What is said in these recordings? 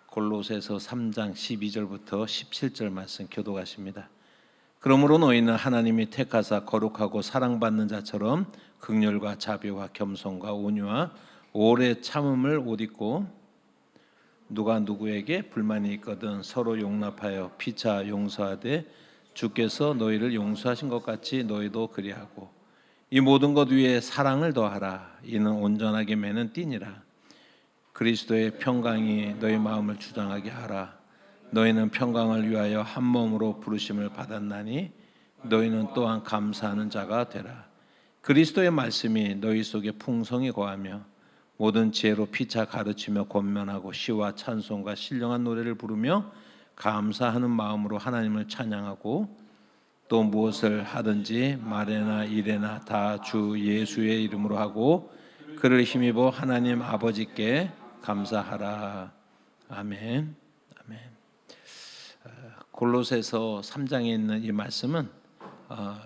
골로새서 3장 12절부터 17절 말씀 교독하십니다. 그러므로 너희는 하나님이 택하사 거룩하고 사랑받는 자처럼 긍휼과 자비와 겸손과 온유와 오래 참음을 옷 입고 누가 누구에게 불만이 있거든 서로 용납하여 피차 용서하되 주께서 너희를 용서하신 것 같이 너희도 그리하고 이 모든 것 위에 사랑을 더하라. 이는 온전하게 매는 띠니라. 그리스도의 평강이 너희 마음을 주장하게 하라. 너희는 평강을 위하여 한 몸으로 부르심을 받았나니 너희는 또한 감사하는 자가 되라. 그리스도의 말씀이 너희 속에 풍성히 거하며 모든 지혜로 피차 가르치며 권면하고 시와 찬송과 신령한 노래를 부르며 감사하는 마음으로 하나님을 찬양하고 또 무엇을 하든지 말에나 일에나 다 주 예수의 이름으로 하고 그를 힘입어 하나님 아버지께 감사하라. 아멘. 아멘. 골로새서 3장에 있는 이 말씀은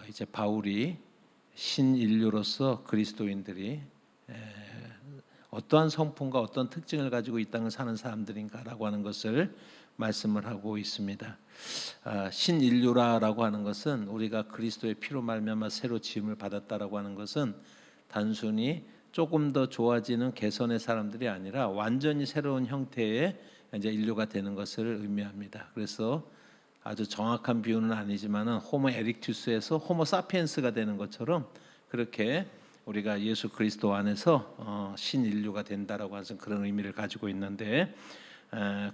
이제 바울이 신인류로서 그리스도인들이 어떠한 성품과 어떤 특징을 가지고 이 땅을 사는 사람들인가라고 하는 것을 말씀을 하고 있습니다. 신인류라고 하는 것은 우리가 그리스도의 피로 말미암아 새로 지음을 받았다라고 하는 것은 단순히 조금 더 좋아지는 개선의 사람들이 아니라 완전히 새로운 형태의 이제 인류가 되는 것을 의미합니다. 그래서 아주 정확한 비유는 아니지만은 호모 에릭투스에서 호모 사피엔스가 되는 것처럼 그렇게 우리가 예수 그리스도 안에서 신인류가 된다라고 하는 그런 의미를 가지고 있는데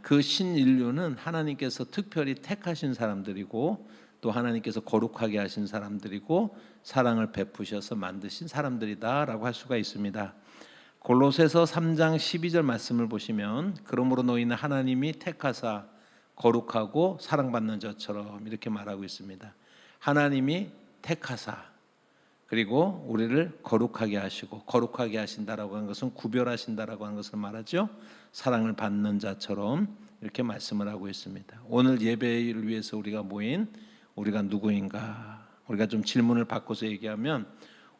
그 신인류는 하나님께서 특별히 택하신 사람들이고 또 하나님께서 거룩하게 하신 사람들이고 사랑을 베푸셔서 만드신 사람들이다라고 할 수가 있습니다. 골로새서 3장 12절 말씀을 보시면 그러므로 너희는 하나님이 택하사 거룩하고 사랑받는 자처럼 이렇게 말하고 있습니다. 하나님이 택하사 그리고 우리를 거룩하게 하시고 거룩하게 하신다라고 하는 것은 구별하신다라고 하는 것을 말하죠. 사랑을 받는 자처럼 이렇게 말씀을 하고 있습니다. 오늘 예배를 위해서 우리가 모인 우리가 누구인가? 우리가 좀 질문을 바꿔서 얘기하면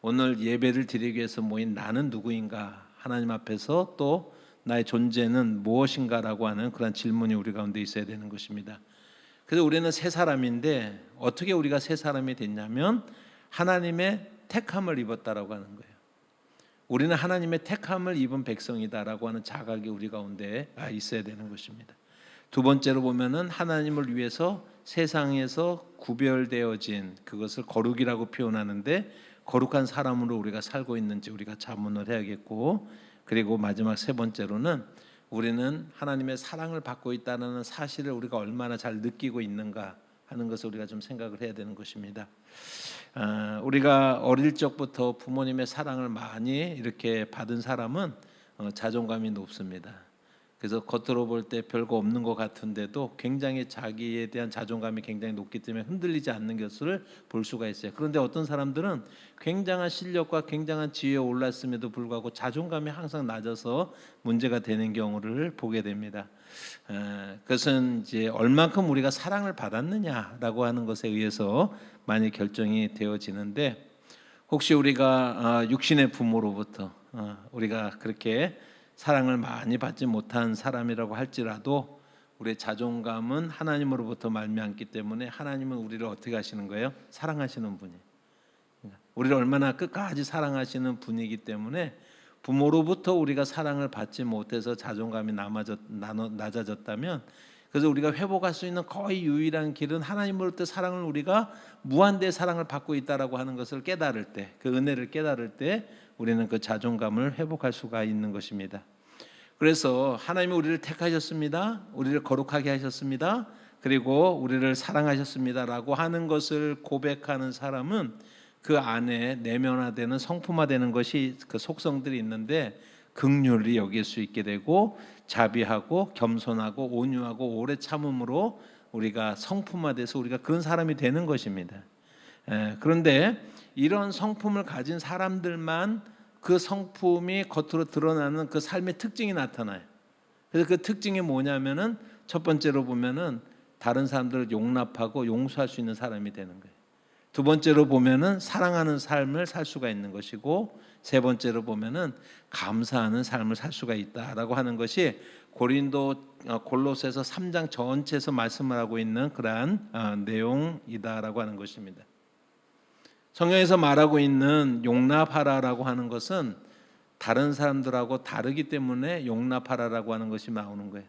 오늘 예배를 드리기 위해서 모인 나는 누구인가? 하나님 앞에서 또 나의 존재는 무엇인가라고 하는 그런 질문이 우리 가운데 있어야 되는 것입니다. 그래서 우리는 새 사람인데 어떻게 우리가 새 사람이 됐냐면 하나님의 택함을 입었다라고 하는 거예요. 우리는 하나님의 택함을 입은 백성이다라고 하는 자각이 우리 가운데 있어야 되는 것입니다. 두 번째로 보면은 하나님을 위해서 세상에서 구별되어진 그것을 거룩이라고 표현하는데 거룩한 사람으로 우리가 살고 있는지 우리가 자문을 해야겠고 그리고 마지막 세 번째로는 우리는 하나님의 사랑을 받고 있다는 사실을 우리가 얼마나 잘 느끼고 있는가 하는 것을 우리가 좀 생각을 해야 되는 것입니다. 우리가 어릴 적부터 부모님의 사랑을 많이 이렇게 받은 사람은 자존감이 높습니다. 그래서 겉으로 볼 때 별거 없는 것 같은데도 굉장히 자기에 대한 자존감이 굉장히 높기 때문에 흔들리지 않는 것을 볼 수가 있어요. 그런데 어떤 사람들은 굉장한 실력과 굉장한 지혜에 올랐음에도 불구하고 자존감이 항상 낮아서 문제가 되는 경우를 보게 됩니다. 그것은 이제 얼만큼 우리가 사랑을 받았느냐라고 하는 것에 의해서 많이 결정이 되어지는데 혹시 우리가 육신의 부모로부터 우리가 그렇게 사랑을 많이 받지 못한 사람이라고 할지라도 우리의 자존감은 하나님으로부터 말미암기 때문에 하나님은 우리를 어떻게 하시는 거예요? 사랑하시는 분이. 우리를 얼마나 끝까지 사랑하시는 분이기 때문에 부모로부터 우리가 사랑을 받지 못해서 자존감이 낮아졌다면 그래서 우리가 회복할 수 있는 거의 유일한 길은 하나님으로부터 사랑을 우리가 무한대의 사랑을 받고 있다라고 하는 것을 깨달을 때 그 은혜를 깨달을 때 우리는 그 자존감을 회복할 수가 있는 것입니다. 그래서 하나님이 우리를 택하셨습니다. 우리를 거룩하게 하셨습니다. 그리고 우리를 사랑하셨습니다라고 하는 것을 고백하는 사람은 그 안에 내면화되는 성품화되는 것이 그 속성들이 있는데 긍휼히 여길 수 있게 되고 자비하고 겸손하고 온유하고 오래 참음으로 우리가 성품화돼서 우리가 그런 사람이 되는 것입니다. 그런데 이런 성품을 가진 사람들만 그 성품이 겉으로 드러나는 그 삶의 특징이 나타나요. 그래서 그 특징이 뭐냐면은 첫 번째로 보면은 다른 사람들을 용납하고 용서할 수 있는 사람이 되는 거예요. 두 번째로 보면은 사랑하는 삶을 살 수가 있는 것이고, 세 번째로 보면은 감사하는 삶을 살 수가 있다라고 하는 것이 골로새서 3장 전체에서 말씀을 하고 있는 그러한 내용이다라고 하는 것입니다. 성경에서 말하고 있는 용납하라라고 하는 것은 다른 사람들하고 다르기 때문에 용납하라라고 하는 것이 나오는 거예요.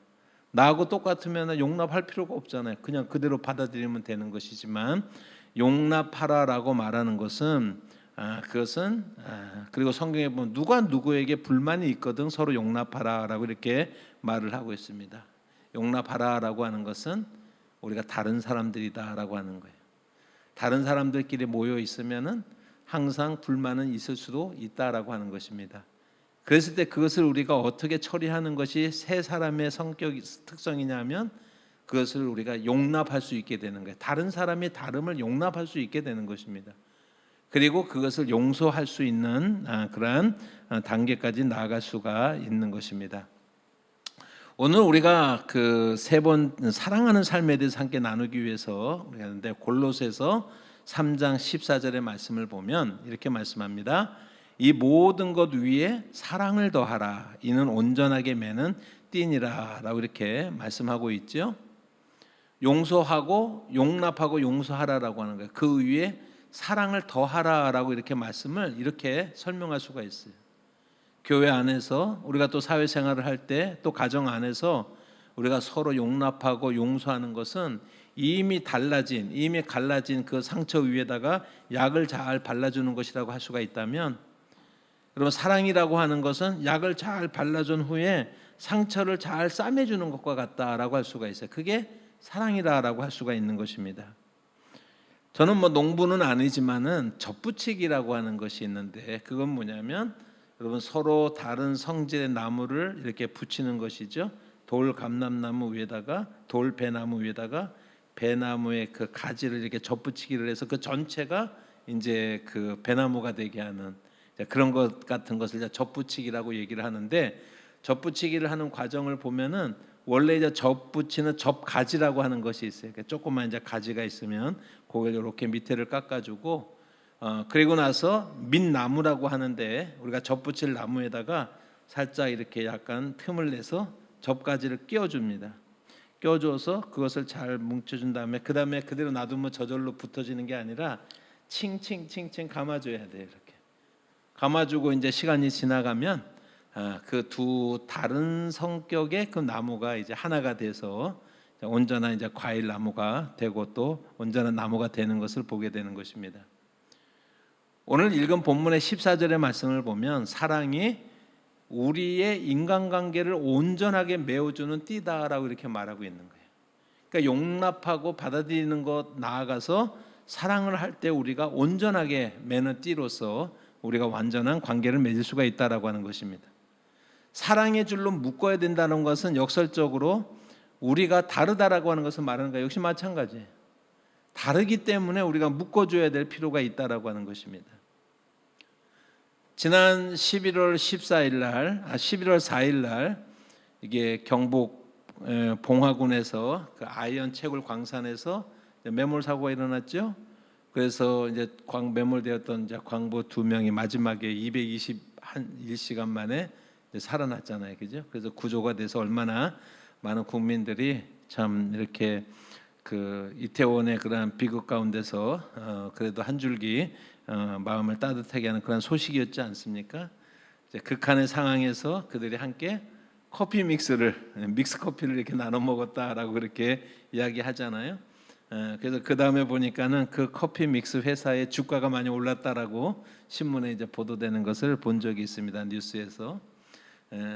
나하고 똑같으면 용납할 필요가 없잖아요. 그냥 그대로 받아들이면 되는 것이지만, 용납하라라고 말하는 것은 그것은 그리고 성경에 보면 누가 누구에게 불만이 있거든 서로 용납하라라고 이렇게 말을 하고 있습니다. 용납하라라고 하는 것은 우리가 다른 사람들이다라고 하는 거예요. 다른 사람들끼리 모여 있으면은 항상 불만은 있을 수도 있다라고 하는 것입니다. 그랬을 때 그것을 우리가 어떻게 처리하는 것이 세 사람의 성격 특성이냐면, 그것을 우리가 용납할 수 있게 되는 거예요. 다른 사람의 다름을 용납할 수 있게 되는 것입니다. 그리고 그것을 용서할 수 있는 그러한 단계까지 나아갈 수가 있는 것입니다. 오늘 우리가 그 세 번 사랑하는 삶에 대해서 함께 나누기 위해서 우리가 하는데, 골로새서 3장 14절의 말씀을 보면 이렇게 말씀합니다. 이 모든 것 위에 사랑을 더하라. 이는 온전하게 매는 띠니라 라고 이렇게 말씀하고 있죠. 용서하고 용납하고 용서하라라고 하는 거예요. 그 위에 사랑을 더하라라고 이렇게 말씀을 이렇게 설명할 수가 있어요. 교회 안에서 우리가 또 사회생활을 할 때, 또 가정 안에서 우리가 서로 용납하고 용서하는 것은 이미 갈라진 그 상처 위에다가 약을 잘 발라주는 것이라고 할 수가 있다면, 그러면 사랑이라고 하는 것은 약을 잘 발라준 후에 상처를 잘 싸매주는 것과 같다라고 할 수가 있어요. 그게 사랑이라고 할 수가 있는 것입니다. 저는 농부는 아니지만은 젖붙이기라고 하는 것이 있는데, 그건 뭐냐면 여러분 서로 다른 성질의 나무를 이렇게 붙이는 것이죠. 돌감람나무 위에다가 돌배나무 위에다가 배나무의 그 가지를 이렇게 젖붙이기를 해서 그 전체가 이제 그 배나무가 되게 하는 그런 것 같은 것을 젖붙이기라고 얘기를 하는데, 젖붙이기를 하는 과정을 보면은 원래 이제 젖붙이는 젖가지라고 하는 것이 있어요. 조그만 이제 가지가 있으면 그걸 이렇게 밑에를 깎아주고, 그리고 나서 민나무라고 하는데, 우리가 젖붙일 나무에다가 살짝 이렇게 약간 틈을 내서 젖가지를 끼워줍니다. 끼워줘서 그것을 잘 뭉쳐준 다음에 그 다음에 그대로 놔두면 저절로 붙어지는 게 아니라 칭칭칭칭 감아줘야 돼요. 이렇게 감아주고 이제 시간이 지나가면 그 두 다른 성격의 그 나무가 이제 하나가 돼서 온전한 이제 과일 나무가 되고 또 온전한 나무가 되는 것을 보게 되는 것입니다. 오늘 읽은 본문의 14절의 말씀을 보면 사랑이 우리의 인간관계를 온전하게 메워주는 띠다라고 이렇게 말하고 있는 거예요. 그러니까 용납하고 받아들이는 것 나아가서 사랑을 할 때 우리가 온전하게 매는 띠로서 우리가 완전한 관계를 맺을 수가 있다라고 하는 것입니다. 사랑의 줄로 묶어야 된다는 것은 역설적으로 우리가 다르다라고 하는 것을 말하는 거예요. 역시 마찬가지예요. 다르기 때문에 우리가 묶어줘야 될 필요가 있다라고 하는 것입니다. 지난 11월 4일 날 이게 경북 봉화군에서 그 아이언 채굴 광산에서 매몰 사고가 일어났죠. 그래서 이제 매몰되었던 이제 광부 2명이 마지막에 221시간 만에 이제 살아났잖아요, 그죠? 그래서 구조가 돼서 얼마나 많은 국민들이 참 이렇게 그 이태원의 그런 비극 가운데서 그래도 한 줄기 마음을 따뜻하게 하는 그런 소식이었지 않습니까? 이제 극한의 상황에서 그들이 함께 커피 믹스 커피를 이렇게 나눠 먹었다라고 그렇게 이야기하잖아요. 그래서 그 다음에 보니까는 그 커피 믹스 회사의 주가가 많이 올랐다라고 신문에 이제 보도되는 것을 본 적이 있습니다, 뉴스에서.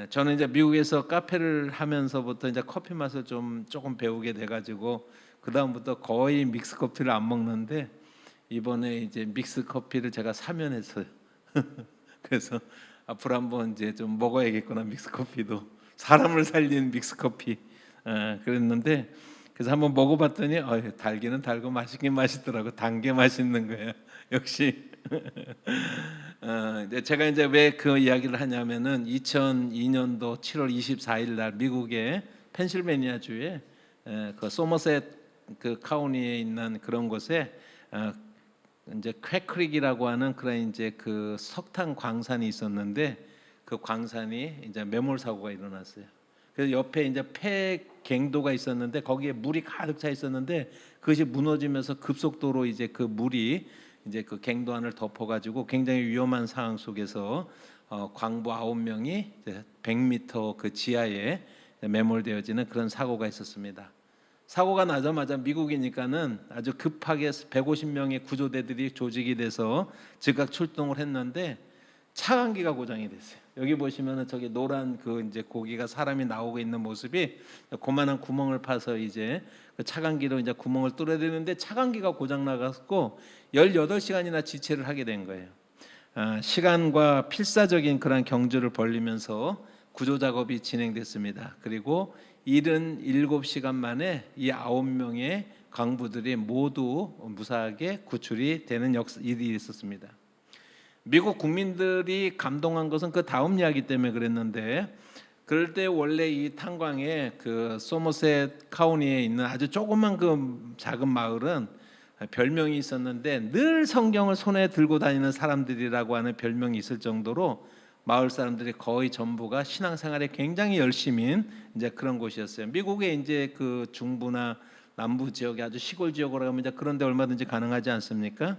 저는 이제 미국에서 카페를 하면서부터 이제 커피 맛을 조금 배우게 돼가지고 그 다음부터 거의 믹스 커피를 안 먹는데, 이번에 이제 믹스 커피를 제가 사면 했어요. 그래서 앞으로 한번 이제 좀 먹어야겠구나, 믹스 커피도 사람을 살리는 믹스 커피. 그랬는데 그래서 한번 먹어봤더니 달기는 달고 맛있긴 맛있더라고. 단 게 맛있는 거예요. 역시. 제가 이제 왜 그 이야기를 하냐면은 2002년도 7월 24일 날 미국의 펜실베니아 주에 그 소머셋 그 카운티에 있는 그런 곳에 이제 퀘크릭이라고 하는 그런 이제 그 석탄 광산이 있었는데 그 광산이 이제 매몰 사고가 일어났어요. 그래서 옆에 이제 폐갱도가 있었는데 거기에 물이 가득 차 있었는데 그것이 무너지면서 급속도로 이제 그 물이 이제 그 갱도 안을 덮어가지고 굉장히 위험한 상황 속에서 광부 9명이 100m 그 지하에 매몰되어지는 그런 사고가 있었습니다. 사고가 나자마자 미국이니까는 아주 급하게 150명의 구조대들이 조직이 돼서 즉각 출동을 했는데 차광기가 고장이 됐어요. 여기 보시면은 저기 노란 그 이제 고기가 사람이 나오고 있는 모습이 그만한 구멍을 파서 이제 그 차광기로 이제 구멍을 뚫어야 되는데 차광기가 고장 나갔고 18시간이나 지체를 하게 된 거예요. 시간과 필사적인 그런 경주를 벌리면서 구조 작업이 진행됐습니다. 그리고 77시간 만에 이 9명의 광부들이 모두 무사하게 구출이 되는 일이 있었습니다. 미국 국민들이 감동한 것은 그 다음 이야기 때문에 그랬는데, 그럴 때 원래 이 탄광에 그 소머셋 카운티에 있는 아주 조그만 그 작은 마을은 별명이 있었는데 늘 성경을 손에 들고 다니는 사람들이라고 하는 별명이 있을 정도로 마을 사람들이 거의 전부가 신앙생활에 굉장히 열심인 이제 그런 곳이었어요. 미국의 이제 그 중부나 남부 지역에 아주 시골 지역으로 가면 이제 그런 데 얼마든지 가능하지 않습니까?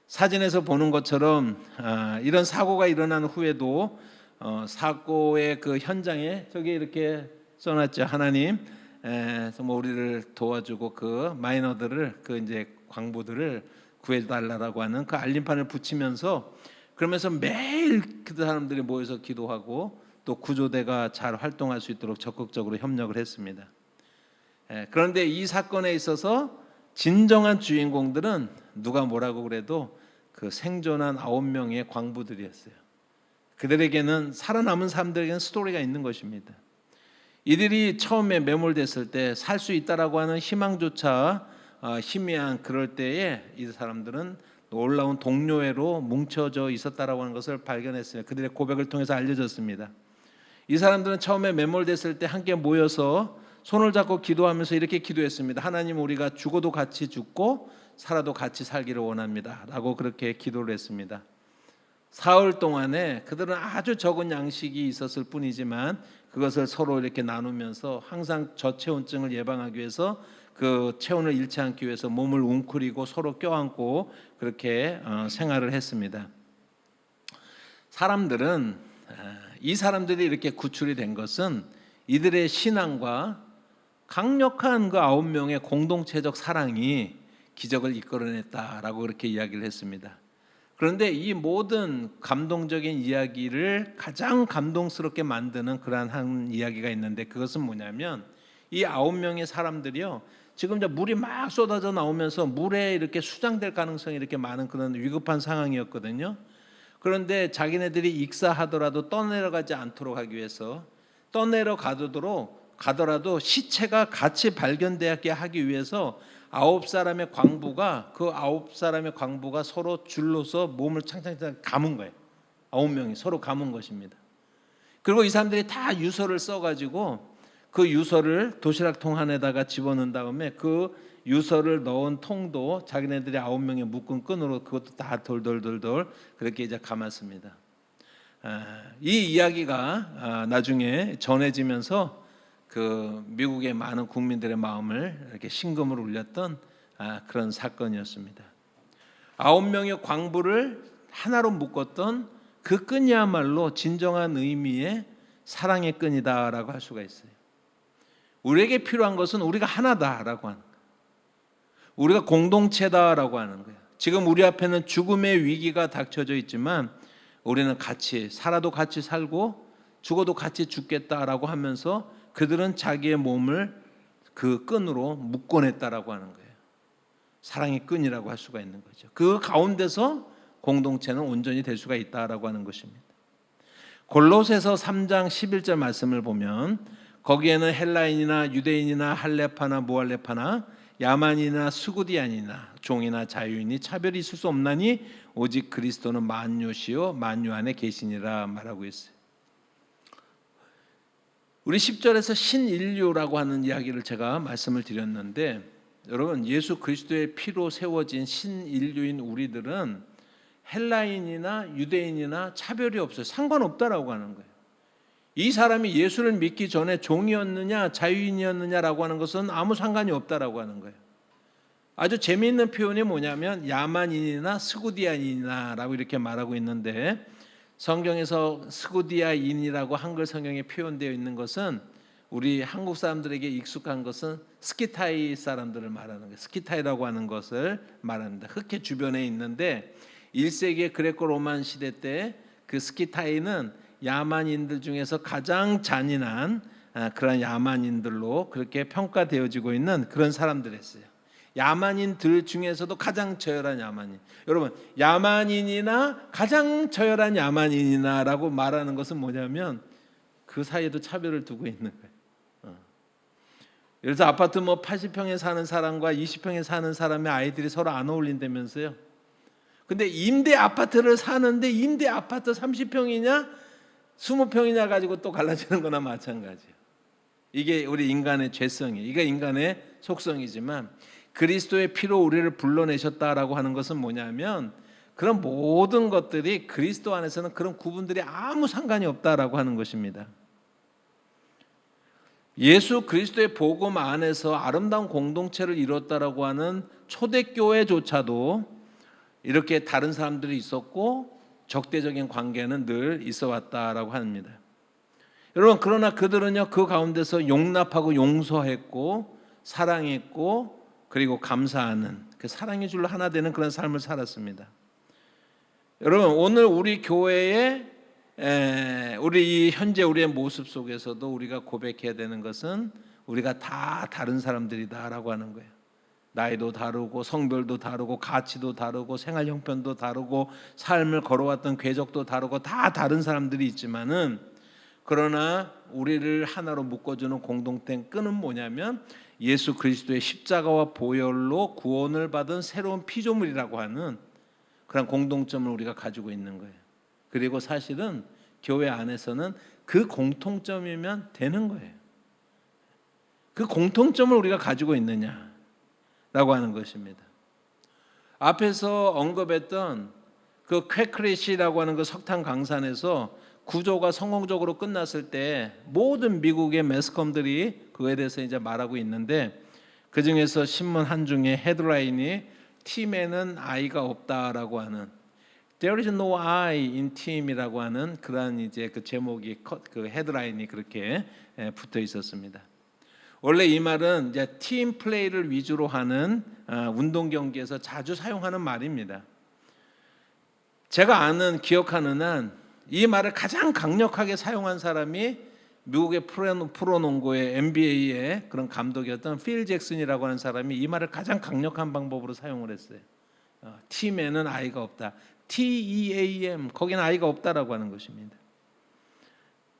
사진에서 보는 것처럼 이런 사고가 일어난 후에도 사고의 그 현장에 저기 이렇게 써놨죠. 하나님 정말 우리를 도와주고 그 마이너들을 그 이제 광부들을 구해달라고 하는 그 알림판을 붙이면서 그러면서 매일 그 사람들이 모여서 기도하고 또 구조대가 잘 활동할 수 있도록 적극적으로 협력을 했습니다. 그런데 이 사건에 있어서 진정한 주인공들은 누가 뭐라고 그래도 그 생존한 9명의 광부들이었어요. 그들에게는 살아남은 사람들에게는 스토리가 있는 것입니다. 이들이 처음에 매몰됐을 때 살 수 있다라고 하는 희망조차 희미한 그럴 때에 이 사람들은 놀라운 동료애로 뭉쳐져 있었다라고 하는 것을 발견했어요. 그들의 고백을 통해서 알려졌습니다. 이 사람들은 처음에 매몰됐을 때 함께 모여서 손을 잡고 기도하면서 이렇게 기도했습니다. 하나님, 우리가 죽어도 같이 죽고 살아도 같이 살기를 원합니다 라고 그렇게 기도를 했습니다. 사흘 동안에 그들은 아주 적은 양식이 있었을 뿐이지만 그것을 서로 이렇게 나누면서 항상 저체온증을 예방하기 위해서 그 체온을 잃지 않기 위해서 몸을 웅크리고 서로 껴안고 그렇게 생활을 했습니다. 사람들은 이 사람들이 이렇게 구출이 된 것은 이들의 신앙과 강력한 그 9명의 공동체적 사랑이 기적을 이끌어냈다라고 그렇게 이야기를 했습니다. 그런데 이 모든 감동적인 이야기를 가장 감동스럽게 만드는 그러한 한 이야기가 있는데 그것은 뭐냐면 이 9명의 사람들이요, 지금 이제 물이 막 쏟아져 나오면서 물에 이렇게 수장될 가능성이 이렇게 많은 그런 위급한 상황이었거든요. 그런데 자기네들이 익사하더라도 떠내려가지 않도록 하기 위해서 가더라도 시체가 같이 발견되게 하기 위해서 9사람의 광부가 서로 줄로서 몸을 창창창 감은 거예요. 9명이 서로 감은 것입니다. 그리고 이 사람들이 다 유서를 써가지고 그 유서를 도시락통 안에다가 집어넣은 다음에 그 유서를 넣은 통도 자기네들이 9명의 묶은 끈으로 그것도 다 돌돌돌돌 그렇게 이제 감았습니다. 이 이야기가 나중에 전해지면서 그 미국의 많은 국민들의 마음을 이렇게 심금을 울렸던 그런 사건이었습니다. 9명의 광부를 하나로 묶었던 그 끈이야말로 진정한 의미의 사랑의 끈이다라고 할 수가 있어요. 우리에게 필요한 것은 우리가 하나다라고 하는 거예요. 우리가 공동체다라고 하는 거예요. 지금 우리 앞에는 죽음의 위기가 닥쳐져 있지만 우리는 같이 살아도 같이 살고 죽어도 같이 죽겠다라고 하면서 그들은 자기의 몸을 그 끈으로 묶어냈다라고 하는 거예요. 사랑의 끈이라고 할 수가 있는 거죠. 그 가운데서 공동체는 온전히 될 수가 있다라고 하는 것입니다. 골로새서 3장 11절 말씀을 보면 거기에는 헬라인이나 유대인이나 할레파나 무할레파나 야만이나 스구디안이나 종이나 자유인이 차별이 있을 수 없나니 오직 그리스도는 만유시요 만유 안에 계시니라 말하고 있어요. 우리 10절에서 신인류라고 하는 이야기를 제가 말씀을 드렸는데 여러분, 예수 그리스도의 피로 세워진 신인류인 우리들은 헬라인이나 유대인이나 차별이 없어요. 상관없다라고 하는 거예요. 이 사람이 예수를 믿기 전에 종이었느냐 자유인이었느냐라고 하는 것은 아무 상관이 없다라고 하는 거예요. 아주 재미있는 표현이 뭐냐면 야만인이나 스구디아인이나라고 이렇게 말하고 있는데, 성경에서 스구디아인이라고 한글 성경에 표현되어 있는 것은 우리 한국 사람들에게 익숙한 것은 스키타이 사람들을 말하는 거예요. 스키타이라고 하는 것을 말합니다. 흑해 주변에 있는데 1세기 그레코 로만 시대 때 그 스키타이는 야만인들 중에서 가장 잔인한 그런 야만인들로 그렇게 평가되어지고 있는 그런 사람들이었어요. 야만인들 중에서도 가장 저열한 야만인. 여러분, 야만인이나 가장 저열한 야만인이나라고 말하는 것은 뭐냐면 그 사이에도 차별을 두고 있는 거예요. 예를 들어서 아파트 80평에 사는 사람과 20평에 사는 사람의 아이들이 서로 안 어울린다면서요. 근데 임대 아파트를 사는데 임대 아파트 30평이냐 20평이냐 가지고 또 갈라지는 거나 마찬가지예요. 이게 우리 인간의 죄성이에요. 이게 인간의 속성이지만 그리스도의 피로 우리를 불러내셨다라고 하는 것은 뭐냐면 그런 모든 것들이 그리스도 안에서는 그런 구분들이 아무 상관이 없다라고 하는 것입니다. 예수 그리스도의 복음 안에서 아름다운 공동체를 이뤘다라고 하는 초대교회조차도 이렇게 다른 사람들이 있었고 적대적인 관계는 늘 있어 왔다라고 합니다. 여러분, 그러나 그들은요 그 가운데서 용납하고 용서했고 사랑했고 그리고 감사하는 그 사랑의 줄로 하나 되는 그런 삶을 살았습니다. 여러분, 오늘 우리 교회에 우리 현재 우리의 모습 속에서도 우리가 고백해야 되는 것은 우리가 다 다른 사람들이다라고 하는 거예요. 나이도 다르고 성별도 다르고 가치도 다르고 생활 형편도 다르고 삶을 걸어왔던 궤적도 다르고 다 다른 사람들이 있지만은, 그러나 우리를 하나로 묶어주는 공동된 끈은 뭐냐면 예수 그리스도의 십자가와 보혈로 구원을 받은 새로운 피조물이라고 하는 그런 공동점을 우리가 가지고 있는 거예요. 그리고 사실은 교회 안에서는 그 공통점이면 되는 거예요. 그 공통점을 우리가 가지고 있느냐라고 하는 것입니다. 앞에서 언급했던 그 쾌크리시라고 하는 그 석탄 강산에서 구조가 성공적으로 끝났을 때 모든 미국의 매스컴들이 그에 대해서 이제 말하고 있는데, 그 중에서 신문 한 중에 헤드라인이 팀에는 아이가 없다라고 하는 There is no I in team이라고 하는 그런 이제 그 제목이 그 헤드라인이 그렇게 붙어 있었습니다. 원래 이 말은 이제 팀 플레이를 위주로 하는 운동 경기에서 자주 사용하는 말입니다. 제가 아는 기억하는 한 이 말을 가장 강력하게 사용한 사람이 미국의 프로농구의 NBA의 그런 감독이었던 필 잭슨이라고 하는 사람이 이 말을 가장 강력한 방법으로 사용을 했어요. 팀에는 아이가 없다. TEAM, 거기는 아이가 없다라고 하는 것입니다.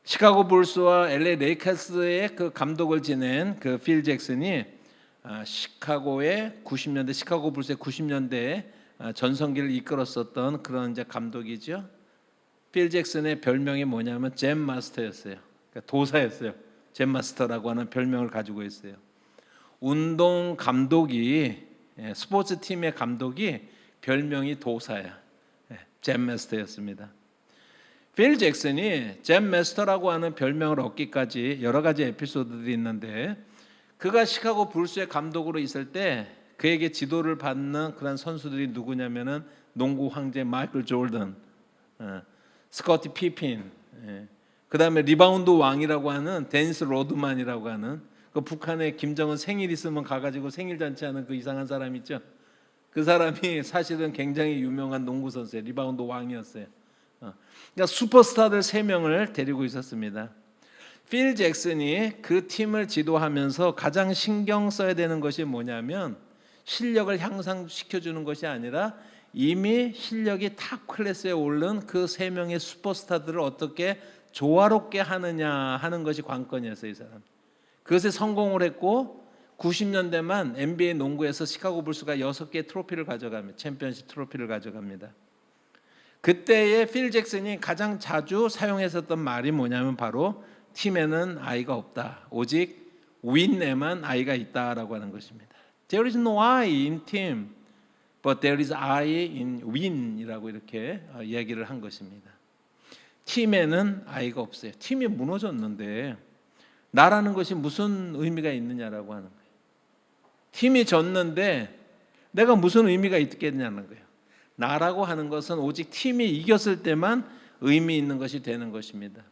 시카고 불스와 LA 레이커스의 그 감독을 지낸 그 필 잭슨이 시카고의 90년대 시카고 불스의 90년대에 전성기를 이끌었었던 그런 이제 감독이죠. 필 잭슨의 별명이 뭐냐면 잼 마스터였어요. 그러니까 도사였어요. 잼 마스터라고 하는 별명을 가지고 있어요. 운동 감독이, 스포츠 팀의 감독이 별명이 도사야. 잼 마스터였습니다. 필 잭슨이 잼 마스터라고 하는 별명을 얻기까지 여러 가지 에피소드들이 있는데, 그가 시카고 불스의 감독으로 있을 때 그에게 지도를 받는 그런 선수들이 누구냐면은 농구 황제 마이클 조던, 스코티 피핀, 그 다음에 리바운드 왕이라고 하는 데니스 로드만이라고 하는 그 북한에 김정은 생일 있으면 가가지고 생일 잔치하는 그 이상한 사람 있죠. 그 사람이 사실은 굉장히 유명한 농구 선수예요. 리바운드 왕이었어요. 그러니까 슈퍼스타들 3명을 데리고 있었습니다. 필 잭슨이 그 팀을 지도하면서 가장 신경 써야 되는 것이 뭐냐면 실력을 향상시켜주는 것이 아니라 이미 실력이 탑 클래스에 오른 그 3명의 슈퍼스타들을 어떻게 조화롭게 하느냐 하는 것이 관건이었어요. 이 사람. 그것에 성공을 했고 90년대만 NBA 농구에서 시카고 불스가 6개의 트로피를 가져갑니다. 챔피언십 트로피를 가져갑니다. 그때의 필 잭슨이 가장 자주 사용했었던 말이 뭐냐면 바로 팀에는 아이가 없다. 오직 윈에만 아이가 있다라고 하는 것입니다. There is no I in team, but there is I in win이라고 이렇게 얘기를 한 것입니다. 팀에는 I가 없어요. 팀이 무너졌는데 나라는 것이 무슨 의미가 있느냐라고 하는 거예요. 팀이 졌는데 내가 무슨 의미가 있겠냐는 거예요. 나라고 하는 것은 오직 팀이 이겼을 때만 의미 있는 것이 되는 것입니다.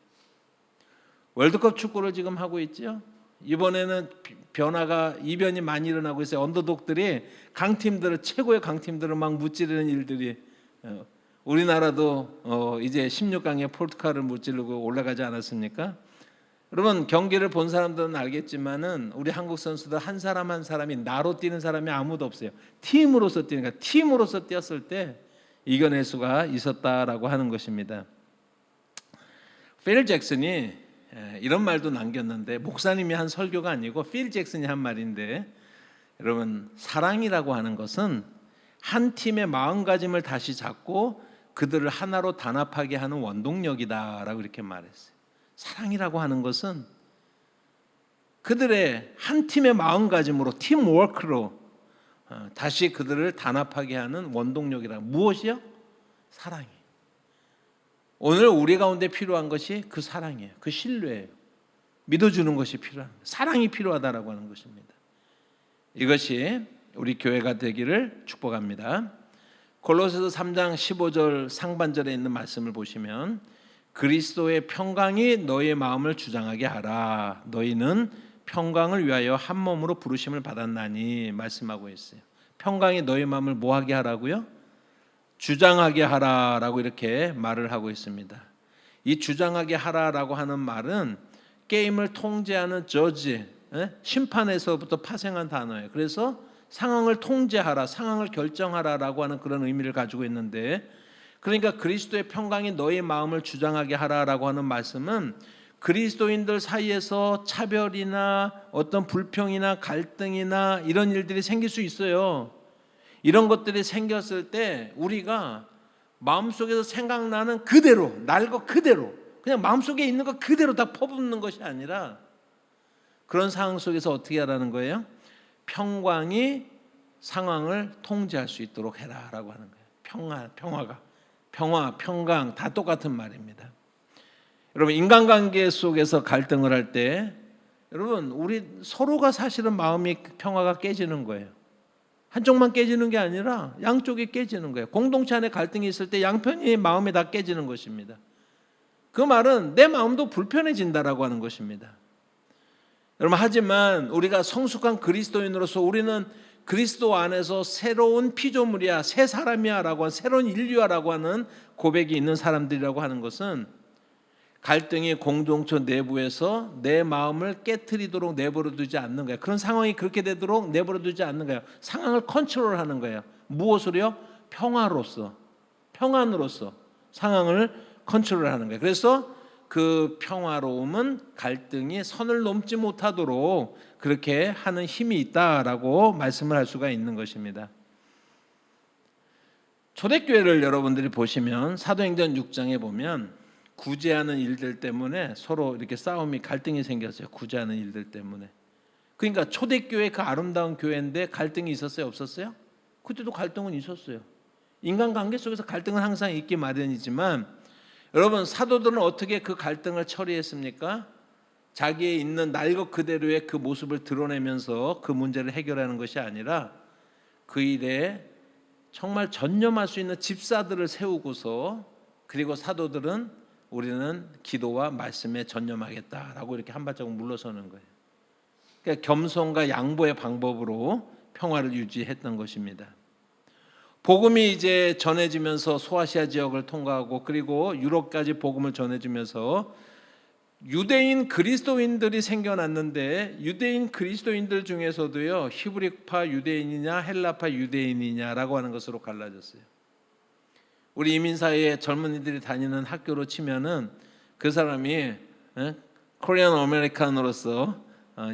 월드컵 축구를 지금 하고 있죠. 이번에는 변화가 이변이 많이 일어나고 있어요. 언더독들이 강팀들을 최고의 강팀들을 막 무찌르는 일들이 우리나라도 이제 16강에 포르투갈을 무찌르고 올라가지 않았습니까? 여러분 경기를 본 사람들은 알겠지만은 우리 한국 선수들 한 사람 한 사람이 나로 뛰는 사람이 아무도 없어요. 팀으로서 뛰니까 팀으로서 뛰었을 때 이겨낼 수가 있었다라고 하는 것입니다. 필 잭슨이 이런 말도 남겼는데 목사님이 한 설교가 아니고 필 잭슨이 한 말인데 여러분 사랑이라고 하는 것은 한 팀의 마음가짐을 다시 잡고 그들을 하나로 단합하게 하는 원동력이다라고 이렇게 말했어요. 사랑이라고 하는 것은 그들의 한 팀의 마음가짐으로 팀워크로 다시 그들을 단합하게 하는 원동력이라. 무엇이요? 사랑이. 오늘 우리 가운데 필요한 것이 그 사랑이에요. 그 신뢰예요. 믿어주는 것이 필요한 거예요. 사랑이 필요하다라고 하는 것입니다. 이것이 우리 교회가 되기를 축복합니다. 골로새서 3장 15절 상반절에 있는 말씀을 보시면 그리스도의 평강이 너희의 마음을 주장하게 하라. 너희는 평강을 위하여 한 몸으로 부르심을 받았나니 말씀하고 있어요. 평강이 너희 마음을 뭐하게 하라고요? 주장하게 하라라고 이렇게 말을 하고 있습니다. 이 주장하게 하라라고 하는 말은 게임을 통제하는 저지, 심판에서부터 파생한 단어예요. 그래서 상황을 통제하라, 상황을 결정하라라고 하는 그런 의미를 가지고 있는데, 그러니까 그리스도의 평강이 너의 마음을 주장하게 하라라고 하는 말씀은 그리스도인들 사이에서 차별이나 어떤 불평이나 갈등이나 이런 일들이 생길 수 있어요. 이런 것들이 생겼을 때 우리가 마음속에서 생각나는 그대로, 날 것 그대로, 그냥 마음속에 있는 것 그대로 다 퍼붓는 것이 아니라 그런 상황 속에서 어떻게 하라는 거예요? 평강이 상황을 통제할 수 있도록 해라라고 하는 거예요. 평화, 평강 다 똑같은 말입니다. 여러분 인간관계 속에서 갈등을 할 때 여러분 우리 서로가 사실은 마음이 평화가 깨지는 거예요. 한쪽만 깨지는 게 아니라 양쪽이 깨지는 거예요. 공동체 안에 갈등이 있을 때 양편이 마음이 다 깨지는 것입니다. 그 말은 내 마음도 불편해진다라고 하는 것입니다. 여러분 하지만 우리가 성숙한 그리스도인으로서 우리는 그리스도 안에서 새로운 피조물이야, 새 사람이야 라고 하는, 새로운 인류야라고 하는 고백이 있는 사람들이라고 하는 것은 갈등이 공동체 내부에서 내 마음을 깨트리도록 내버려 두지 않는 거예요. 그런 상황이 그렇게 되도록 내버려 두지 않는 거예요. 상황을 컨트롤하는 거예요. 무엇으로요? 평안으로서 상황을 컨트롤하는 거예요. 그래서 그 평화로움은 갈등이 선을 넘지 못하도록 그렇게 하는 힘이 있다라고 말씀을 할 수가 있는 것입니다. 초대교회를 여러분들이 보시면 사도행전 6장에 보면 구제하는 일들 때문에 서로 이렇게 싸움이 갈등이 생겼어요. 구제하는 일들 때문에. 그러니까 초대교회 그 아름다운 교회인데 갈등이 있었어요? 없었어요? 그때도 갈등은 있었어요. 인간관계 속에서 갈등은 항상 있기 마련이지만 여러분 사도들은 어떻게 그 갈등을 처리했습니까? 자기의 있는 날 것 그대로의 그 모습을 드러내면서 그 문제를 해결하는 것이 아니라 그 일에 정말 전념할 수 있는 집사들을 세우고서 그리고 사도들은 우리는 기도와 말씀에 전념하겠다라고 이렇게 한 발자국 물러서는 거예요. 그러니까 겸손과 양보의 방법으로 평화를 유지했던 것입니다. 복음이 이제 전해지면서 소아시아 지역을 통과하고 그리고 유럽까지 복음을 전해지면서 유대인 그리스도인들이 생겨났는데 유대인 그리스도인들 중에서도요 히브리파 유대인이냐 헬라파 유대인이냐라고 하는 것으로 갈라졌어요. 우리 이민사회에 젊은이들이 다니는 학교로 치면은 그 사람이 코리안 아메리칸으로서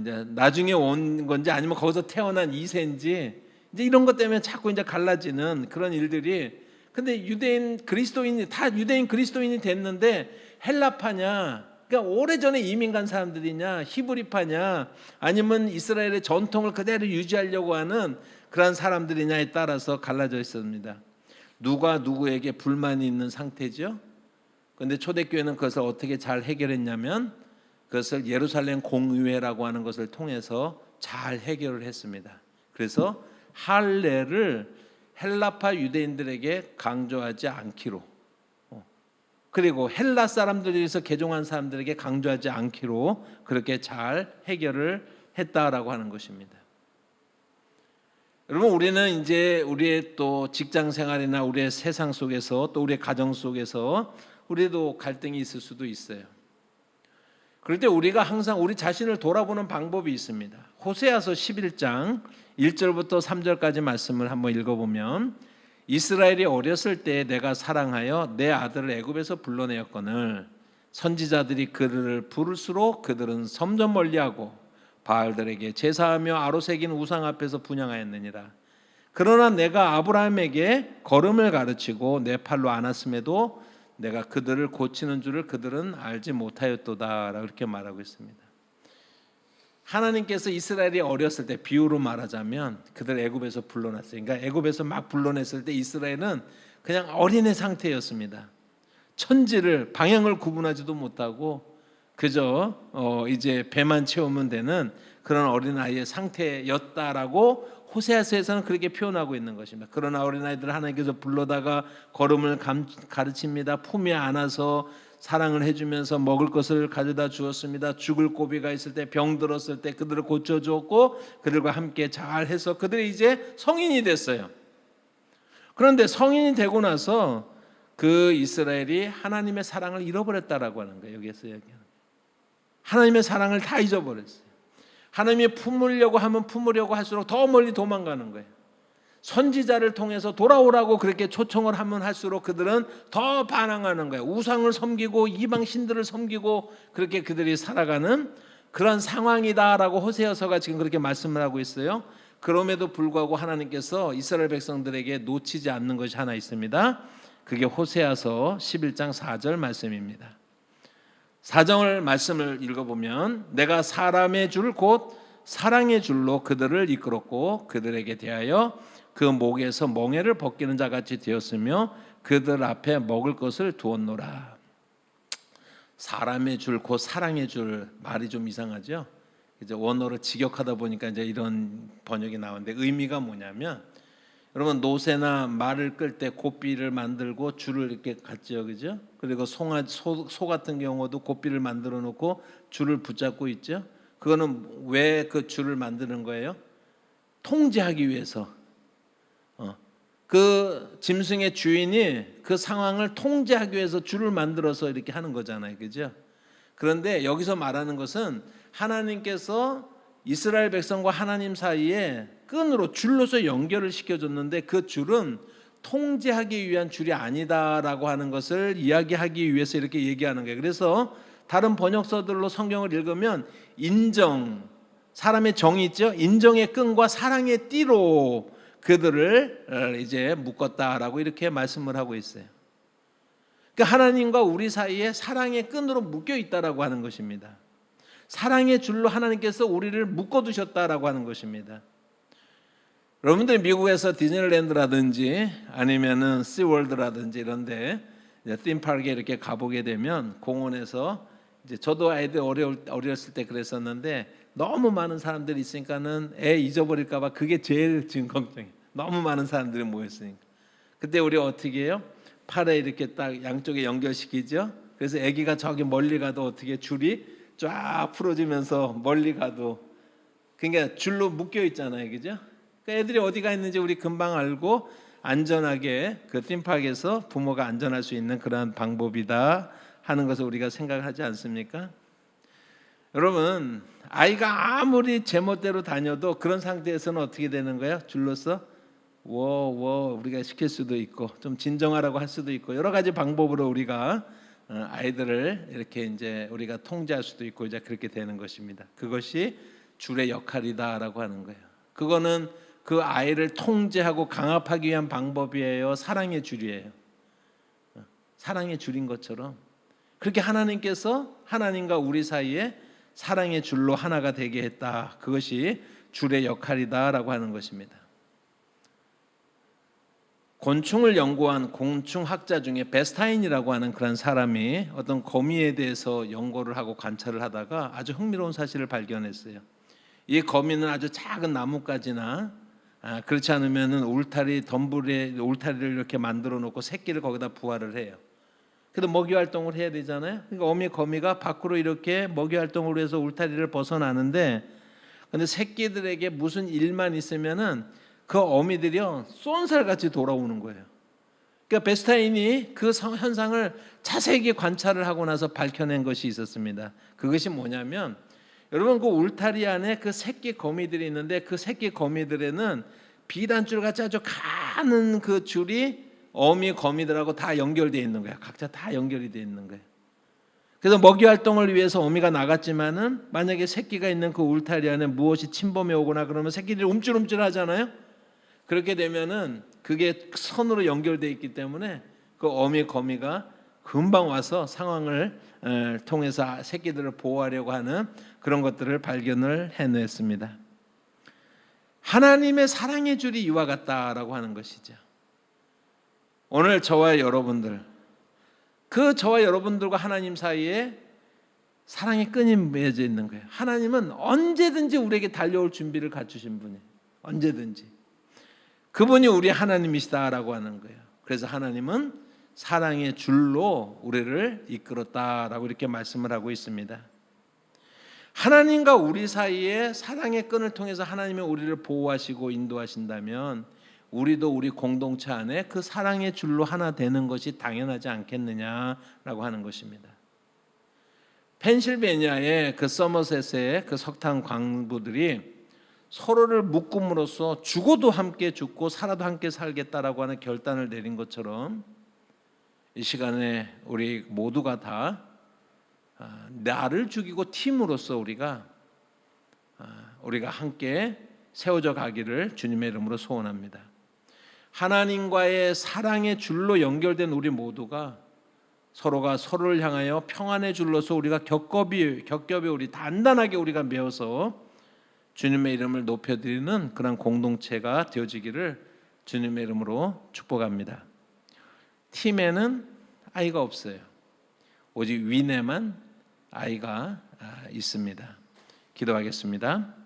이제 나중에 온 건지 아니면 거기서 태어난 2세인지 이제 이런 것 때문에 자꾸 이제 갈라지는 그런 일들이. 근데 유대인 그리스도인이 다 유대인 그리스도인이 됐는데 헬라파냐? 그러니까 그러니까 오래전에 이민 간 사람들이냐, 히브리파냐, 아니면 이스라엘의 전통을 그대로 유지하려고 하는 그런 사람들이냐에 따라서 갈라져 있습니다. 누가 누구에게 불만이 있는 상태죠. 그런데 초대교회는 그것을 어떻게 잘 해결했냐면 그것을 예루살렘 공의회라고 하는 것을 통해서 잘 해결을 했습니다. 그래서 할례를 헬라파 유대인들에게 강조하지 않기로, 그리고 헬라 사람들에서 개종한 사람들에게 강조하지 않기로 그렇게 잘 해결을 했다라고 하는 것입니다. 여러분, 우리는 이제 우리의 또 직장 생활이나 우리의 세상 속에서 또 우리의 가정 속에서 우리도 갈등이 있을 수도 있어요. 그럴 때 우리가 항상 우리 자신을 돌아보는 방법이 있습니다. 호세아서 11장 1절부터 3절까지 말씀을 한번 읽어보면, 이스라엘이 어렸을 때 내가 사랑하여 내 아들을 애굽에서 불러내었거늘 선지자들이 그를 부를수록 그들은 점점 멀리하고 바알들에게 제사하며 아로새긴 우상 앞에서 분향하였느니라. 그러나 내가 아브라함에게 걸음을 가르치고 내 팔로 안았음에도 내가 그들을 고치는 줄을 그들은 알지 못하였도다 라고 이렇게 말하고 있습니다. 하나님께서 이스라엘이 어렸을 때, 비유로 말하자면 그들 애굽에서 불러냈어요. 그러니까 애굽에서 막 불러냈을 때 이스라엘은 그냥 어린애 상태였습니다. 천지를, 방향을 구분하지도 못하고 그저 이제 배만 채우면 되는 그런 어린아이의 상태였다라고 호세아서에서는 그렇게 표현하고 있는 것입니다. 그러나 어린아이들을 하나님께서 불러다가 걸음을 가르칩니다. 품에 안아서 사랑을 해주면서 먹을 것을 가져다 주었습니다. 죽을 고비가 있을 때, 병 들었을 때 그들을 고쳐주었고 그들과 함께 잘해서 그들이 이제 성인이 됐어요. 그런데 성인이 되고 나서 그 이스라엘이 하나님의 사랑을 잃어버렸다라고 하는 거예요. 여기에서 얘기하는 하나님의 사랑을 다 잊어버렸어요. 하나님이 품으려고 하면 품으려고 할수록 더 멀리 도망가는 거예요. 선지자를 통해서 돌아오라고 그렇게 초청을 하면 할수록 그들은 더 반항하는 거예요. 우상을 섬기고 이방 신들을 섬기고 그렇게 그들이 살아가는 그런 상황이다라고 호세아서가 지금 그렇게 말씀을 하고 있어요. 그럼에도 불구하고 하나님께서 이스라엘 백성들에게 놓치지 않는 것이 하나 있습니다. 그게 호세아서 11장 4절 말씀입니다. 4절 말씀을 읽어보면, 내가 사람의 줄 곧 사랑의 줄로 그들을 이끌었고 그들에게 대하여 그 목에서 멍에를 벗기는 자같이 되었으며 그들 앞에 먹을 것을 두었노라. 사람의 줄 곧 사랑의 줄, 말이 좀 이상하죠. 이제 원어로 직역하다 보니까 이제 이런 번역이 나오는데, 의미가 뭐냐면, 여러분 노새나 말을 끌 때 고삐를 만들고 줄을 이렇게 갖죠, 그죠? 그리고 소 같은 경우도 고삐를 만들어 놓고 줄을 붙잡고 있죠. 그거는 왜 그 줄을 만드는 거예요? 통제하기 위해서. 그 짐승의 주인이 그 상황을 통제하기 위해서 줄을 만들어서 이렇게 하는 거잖아요, 그죠? 그런데 여기서 말하는 것은 하나님께서 이스라엘 백성과 하나님 사이에 끈으로 줄로서 연결을 시켜줬는데 그 줄은 통제하기 위한 줄이 아니다라고 하는 것을 이야기하기 위해서 이렇게 얘기하는 거예요. 그래서 다른 번역서들로 성경을 읽으면 인정, 사람의 정이 있죠. 인정의 끈과 사랑의 띠로 그들을 이제 묶었다라고 이렇게 말씀을 하고 있어요. 그러니까 하나님과 우리 사이에 사랑의 끈으로 묶여 있다라고 하는 것입니다. 사랑의 줄로 하나님께서 우리를 묶어두셨다라고 하는 것입니다. 여러분들 미국에서 디즈니랜드라든지 아니면은 시월드라든지 이런데 팀파크에 이렇게 가보게 되면 공원에서 이제 저도 아이들 어렸을 때 그랬었는데 너무 많은 사람들이 있으니까는 애 잊어버릴까봐 그게 제일 지금 걱정이에요. 너무 많은 사람들이 모였으니까. 그때 우리 어떻게 해요? 팔에 이렇게 딱 양쪽에 연결시키죠. 그래서 아기가 저기 멀리 가도 어떻게 줄이 쫙 풀어지면서 멀리 가도, 그러니까 줄로 묶여 있잖아요, 그죠? 그러니까 애들이 어디가 있는지 우리 금방 알고 안전하게 그 팀파크에서 부모가 안전할 수 있는 그러한 방법이다 하는 것을 우리가 생각하지 않습니까? 여러분, 아이가 아무리 제멋대로 다녀도 그런 상태에서는 어떻게 되는 거예요? 줄로서 우리가 시킬 수도 있고 좀 진정하라고 할 수도 있고 여러 가지 방법으로 우리가 아이들을 이렇게 이제 우리가 통제할 수도 있고 이제 그렇게 되는 것입니다. 그것이 줄의 역할이다라고 하는 거예요. 그거는 그 아이를 통제하고 강압하기 위한 방법이에요. 사랑의 줄이에요. 사랑의 줄인 것처럼 그렇게 하나님께서 하나님과 우리 사이에 사랑의 줄로 하나가 되게 했다. 그것이 줄의 역할이다라고 하는 것입니다. 곤충을 연구한 곤충학자 중에 베스타인이라고 하는 그런 사람이 어떤 거미에 대해서 연구를 하고 관찰을 하다가 아주 흥미로운 사실을 발견했어요. 이 거미는 아주 작은 나뭇가지나 그렇지 않으면은 울타리 덤불에 울타리를 이렇게 만들어 놓고 새끼를 거기다 부화를 해요. 그래도 먹이 활동을 해야 되잖아요. 그러니까 거미가 밖으로 이렇게 먹이 활동을 해서 울타리를 벗어나는데, 근데 새끼들에게 무슨 일만 있으면은 그 어미들이요 쏜살같이 돌아오는 거예요. 그러니까 베스타인이 그 현상을 자세히 관찰을 하고 나서 밝혀낸 것이 있었습니다. 그것이 뭐냐면, 여러분 그 울타리 안에 그 새끼 거미들이 있는데 그 새끼 거미들에는 비단줄 같이 아주 가는 그 줄이 어미 거미들하고 다 연결되어 있는 거예요. 각자 다 연결이 되어 있는 거예요. 그래서 먹이 활동을 위해서 어미가 나갔지만은 만약에 새끼가 있는 그 울타리 안에 무엇이 침범해 오거나 그러면 새끼들이 움찔움찔 하잖아요. 그렇게 되면은 그게 선으로 연결되어 있기 때문에 그 어미 거미가 금방 와서 상황을 통해서 새끼들을 보호하려고 하는 그런 것들을 발견을 해냈습니다. 하나님의 사랑의 줄이 이와 같다라고 하는 것이죠. 오늘 저와 여러분들, 저와 여러분들과 하나님 사이에 사랑의 끈이 맺어 있는 거예요. 하나님은 언제든지 우리에게 달려올 준비를 갖추신 분이에요. 언제든지. 그분이 우리 하나님이시다라고 하는 거예요. 그래서 하나님은 사랑의 줄로 우리를 이끌었다라고 이렇게 말씀을 하고 있습니다. 하나님과 우리 사이에 사랑의 끈을 통해서 하나님이 우리를 보호하시고 인도하신다면 우리도 우리 공동체 안에 그 사랑의 줄로 하나 되는 것이 당연하지 않겠느냐라고 하는 것입니다. 펜실베니아의 그 서머셋의 그 석탄 광부들이 서로를 묶음으로써 죽어도 함께 죽고 살아도 함께 살겠다라고 하는 결단을 내린 것처럼 이 시간에 우리 모두가 다 나를 죽이고 팀으로서 우리가 함께 세워져 가기를 주님의 이름으로 소원합니다. 하나님과의 사랑의 줄로 연결된 우리 모두가 서로가 서로를 향하여 평안의 줄로서 우리가 겹겹이 우리 단단하게 우리가 메어서 주님의 이름을 높여드리는 그런 공동체가 되어지기를 주님의 이름으로 축복합니다. 팀에는 아이가 없어요. 오직 윈에만 아이가 있습니다. 기도하겠습니다.